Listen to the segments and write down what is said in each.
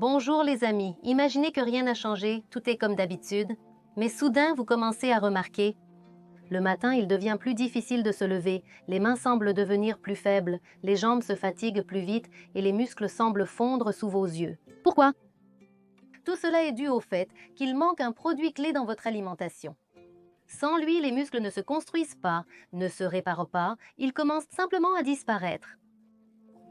Bonjour les amis, imaginez que rien n'a changé, tout est comme d'habitude, mais soudain vous commencez à remarquer. Le matin, il devient plus difficile de se lever, les mains semblent devenir plus faibles, les jambes se fatiguent plus vite et les muscles semblent fondre sous vos yeux. Pourquoi? Tout cela est dû au fait qu'il manque un produit clé dans votre alimentation. Sans lui, les muscles ne se construisent pas, ne se réparent pas, ils commencent simplement à disparaître.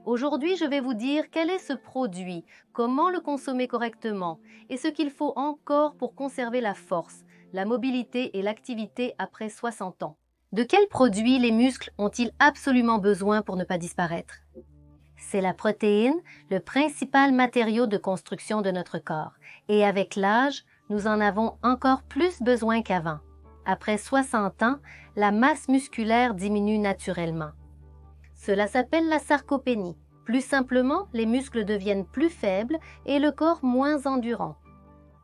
Aujourd'hui, je vais vous dire quel est ce produit, comment le consommer correctement et ce qu'il faut encore pour conserver la force, la mobilité et l'activité après 60 ans. De quels produits les muscles ont-ils absolument besoin pour ne pas disparaître? C'est la protéine, le principal matériau de construction de notre corps. Et avec l'âge, nous en avons encore plus besoin qu'avant. Après 60 ans, la masse musculaire diminue naturellement. Cela s'appelle la sarcopénie. Plus simplement, les muscles deviennent plus faibles et le corps moins endurant.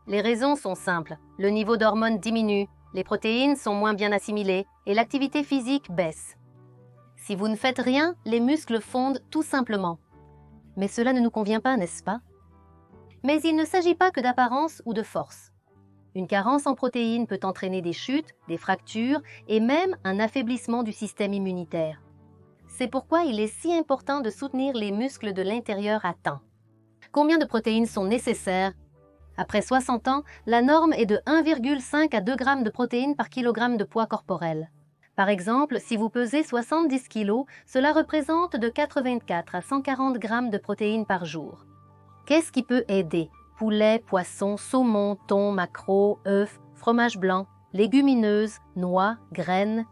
Les raisons sont simples. Le niveau d'hormones diminue, les protéines sont moins bien assimilées et l'activité physique baisse. Si vous ne faites rien, les muscles fondent tout simplement. Mais cela ne nous convient pas, n'est-ce pas? Mais il ne s'agit pas que d'apparence ou de force. Une carence en protéines peut entraîner des chutes, des fractures et même un affaiblissement du système immunitaire. C'est pourquoi il est si important de soutenir les muscles de l'intérieur à temps. Combien de protéines sont nécessaires? Après 60 ans, la norme est de 1,5 à 2 grammes de protéines par kilogramme de poids corporel. Par exemple, si vous pesez 70 kg, cela représente de 84 à 140 grammes de protéines par jour. Qu'est-ce qui peut aider? Poulet, poisson, saumon, thon, maquereau, œufs, fromage blanc, légumineuses, noix, graines.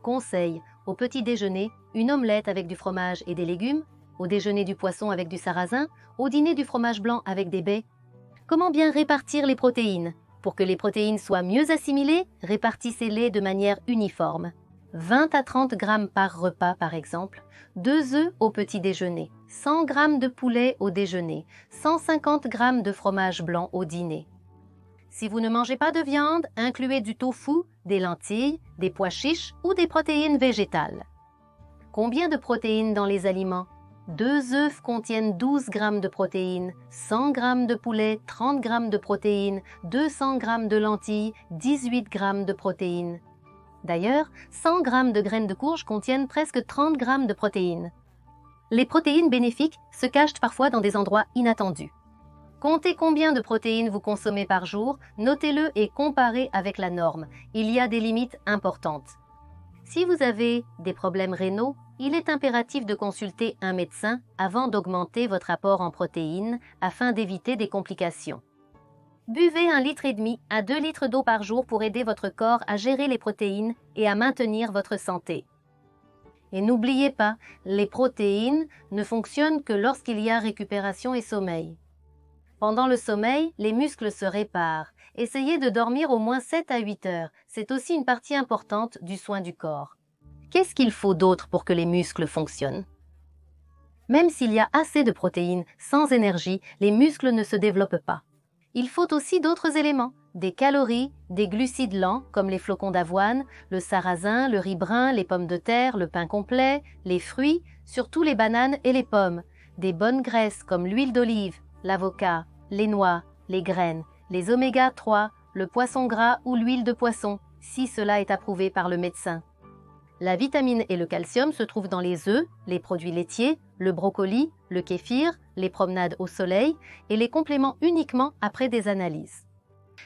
Conseil, au petit déjeuner, une omelette avec du fromage et des légumes, au déjeuner du poisson avec du sarrasin, au dîner du fromage blanc avec des baies. Comment bien répartir les protéines? Pour que les protéines soient mieux assimilées, répartissez-les de manière uniforme. 20 à 30 grammes par repas par exemple, 2 œufs au petit déjeuner, 100 grammes de poulet au déjeuner, 150 grammes de fromage blanc au dîner. Si vous ne mangez pas de viande, incluez du tofu, des lentilles, des pois chiches ou des protéines végétales. Combien de protéines dans les aliments? 2 œufs contiennent 12 grammes de protéines, 100 grammes de poulet, 30 grammes de protéines, 200 grammes de lentilles, 18 grammes de protéines. D'ailleurs, 100 grammes de graines de courge contiennent presque 30 grammes de protéines. Les protéines bénéfiques se cachent parfois dans des endroits inattendus. Comptez combien de protéines vous consommez par jour, notez-le et comparez avec la norme. Il y a des limites importantes. Si vous avez des problèmes rénaux, il est impératif de consulter un médecin avant d'augmenter votre apport en protéines afin d'éviter des complications. Buvez 1,5 litre à 2 litres d'eau par jour pour aider votre corps à gérer les protéines et à maintenir votre santé. Et n'oubliez pas, les protéines ne fonctionnent que lorsqu'il y a récupération et sommeil. Pendant le sommeil, les muscles se réparent. Essayez de dormir au moins 7 à 8 heures. C'est aussi une partie importante du soin du corps. Qu'est-ce qu'il faut d'autre pour que les muscles fonctionnent? Même s'il y a assez de protéines, sans énergie, les muscles ne se développent pas. Il faut aussi d'autres éléments, des calories, des glucides lents comme les flocons d'avoine, le sarrasin, le riz brun, les pommes de terre, le pain complet, les fruits, surtout les bananes et les pommes, des bonnes graisses comme l'huile d'olive, l'avocat, les noix, les graines, les oméga 3, le poisson gras ou l'huile de poisson, si cela est approuvé par le médecin. La vitamine et le calcium se trouvent dans les œufs, les produits laitiers, le brocoli, le kéfir, les promenades au soleil et les compléments uniquement après des analyses.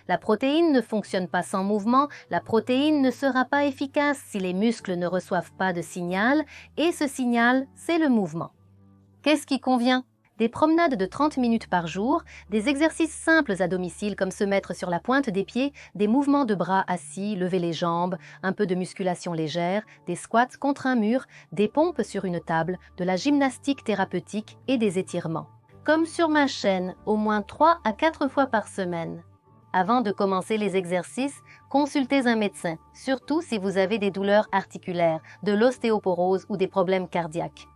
La protéine ne fonctionne pas sans mouvement, la protéine ne sera pas efficace si les muscles ne reçoivent pas de signal et ce signal, c'est le mouvement. Qu'est-ce qui convient? Des promenades de 30 minutes par jour, des exercices simples à domicile comme se mettre sur la pointe des pieds, des mouvements de bras assis, lever les jambes, un peu de musculation légère, des squats contre un mur, des pompes sur une table, de la gymnastique thérapeutique et des étirements. Comme sur ma chaîne, au moins 3 à 4 fois par semaine. Avant de commencer les exercices, consultez un médecin, surtout si vous avez des douleurs articulaires, de l'ostéoporose ou des problèmes cardiaques.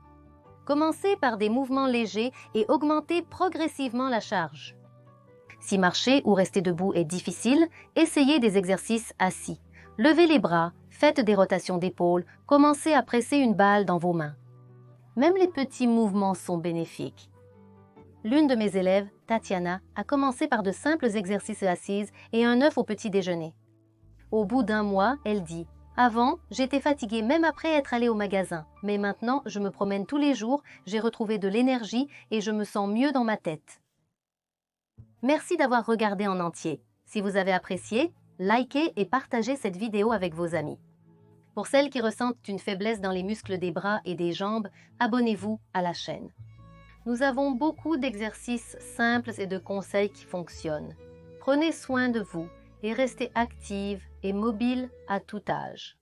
Commencez par des mouvements légers et augmentez progressivement la charge. Si marcher ou rester debout est difficile, essayez des exercices assis. Levez les bras, faites des rotations d'épaules, commencez à presser une balle dans vos mains. Même les petits mouvements sont bénéfiques. L'une de mes élèves, Tatiana, a commencé par de simples exercices assises et un œuf au petit déjeuner. Au bout d'un mois, elle dit « Avant, j'étais fatiguée même après être allée au magasin, mais maintenant, je me promène tous les jours, j'ai retrouvé de l'énergie et je me sens mieux dans ma tête. » Merci d'avoir regardé en entier. Si vous avez apprécié, likez et partagez cette vidéo avec vos amis. Pour celles qui ressentent une faiblesse dans les muscles des bras et des jambes, abonnez-vous à la chaîne. Nous avons beaucoup d'exercices simples et de conseils qui fonctionnent. Prenez soin de vous et restez active et mobile à tout âge.